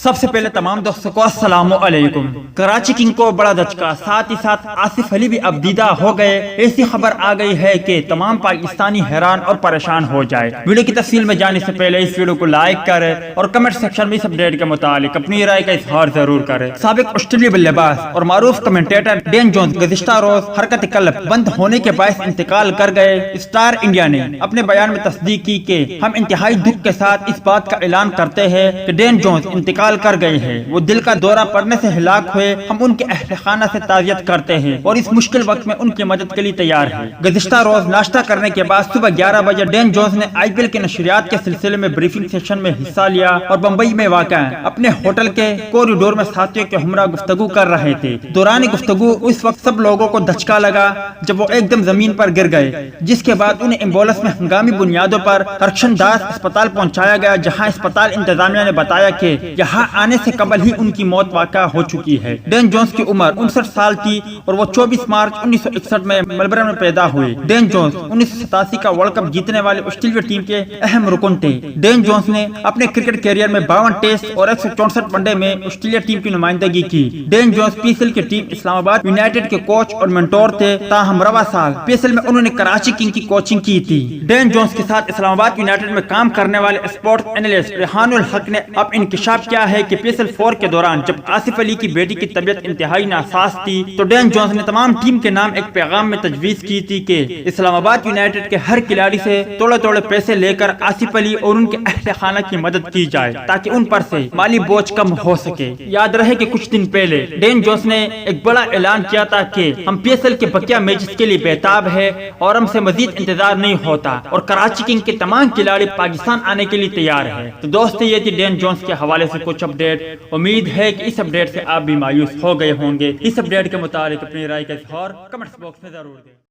سب سے پہلے تمام دوستوں کو السلام علیکم۔ کراچی کنگ کو بڑا دھچکا، ساتھ ہی ساتھ آصف علی بھی اب دیدہ ہو گئے۔ ایسی خبر آ گئی ہے کہ تمام پاکستانی حیران اور پریشان ہو جائے۔ ویڈیو کی تفصیل میں جانے سے پہلے اس ویڈیو کو لائک کریں اور کمنٹ سیکشن میں اس اپڈیٹ کے متعلق اپنی رائے کا اظہار ضرور کریں۔ سابق آسٹریلوی بلے باز اور معروف کمنٹیٹر ڈین جونز گزشتہ روز حرکت قلب بند ہونے کے باعث انتقال کر گئے۔ اسٹار انڈیا نے اپنے بیان میں تصدیق کی کہ ہم انتہائی دکھ کے ساتھ اس بات کا اعلان کرتے ہیں کہ ڈین جونز انتقال کر گئے ہیں۔ وہ دل کا دورہ پڑنے سے ہلاک ہوئے۔ ہم ان کے اہل خانہ سے تعزیت کرتے ہیں اور اس مشکل وقت میں ان کی مدد کے لیے تیار ہیں۔ گزشتہ روز ناشتہ کرنے کے بعد صبح 11 بجے ڈین جونز نے IPL کے نشریات کے سلسلے میں بریفنگ سیشن میں حصہ لیا اور بمبئی میں واقع اپنے ہوٹل کے کوریڈور میں ساتھیوں کے ہمراہ گفتگو کر رہے تھے۔ دوران گفتگو اس وقت سب لوگوں کو دھچکا لگا جب وہ ایک دم زمین پر گر گئے، جس کے بعد انہیں ایمبولینس میں ہنگامی بنیادوں پر کرکشن داس اسپتال پہنچایا گیا، جہاں اسپتال انتظامیہ نے بتایا کہ یہاں آنے سے قبل ہی ان کی موت واقع ہو چکی ہے۔ ڈین جونز کی عمر 59 سال تھی اور وہ 24 مارچ 1961 میں میلبرن میں پیدا ہوئے۔ ڈین جونز 1987 کا ورلڈ کپ جیتنے والے آسٹریلوی ٹیم کے اہم رکن تھے۔ ڈین جونز نے اپنے کرکٹ کیریئر میں 52 ٹیسٹ اور 164 ون ڈے میں آسٹریلیا ٹیم کی نمائندگی کی۔ ڈین جونز PSL کی ٹیم اسلام آباد یونائیٹڈ کے کوچ اور منٹور تھے، تاہم رواں سال PSL میں انہوں نے کراچی کنگ کی کوچنگ کی تھی۔ ڈین جونز کے ساتھ اسلام آباد یونائیٹڈ میں کام کرنے والے اسپورٹس اینالسٹ ریحان الحق نے اب انکشاف کیا ہے کہ PSL 4 کے دوران جب آصف علی کی بیٹی کی طبیعت انتہائی ناساز تھی تو ڈین جونز نے تمام ٹیم کے نام ایک پیغام میں تجویز کی تھی کہ اسلام آباد یونائیٹڈ کے ہر کھلاڑی سے تھوڑے تھوڑے پیسے لے کر آصف علی اور ان کے اہل خانہ کی مدد کی جائے تاکہ ان پر سے مالی بوجھ کم ہو سکے۔ یاد رہے کہ کچھ دن پہلے ڈین جونز نے ایک بڑا اعلان کیا تھا کہ ہم PSL کے بقیہ میچز کے لیے بےتاب ہے اور ہم سے مزید انتظار نہیں ہوتا اور کراچی کنگ کے تمام کھلاڑی پاکستان آنے کے لیے تیار ہے۔ تو دوستو یہ تھی ڈین جونز کے حوالے سے کچھ اپڈیٹ۔ امید ہے کہ اس اپڈیٹ سے آپ بھی مایوس ہو گئے ہوں گے۔ اس اپڈیٹ کے متعلق اپنی رائے کا اظہار کمنٹس باکس میں ضرور دیں۔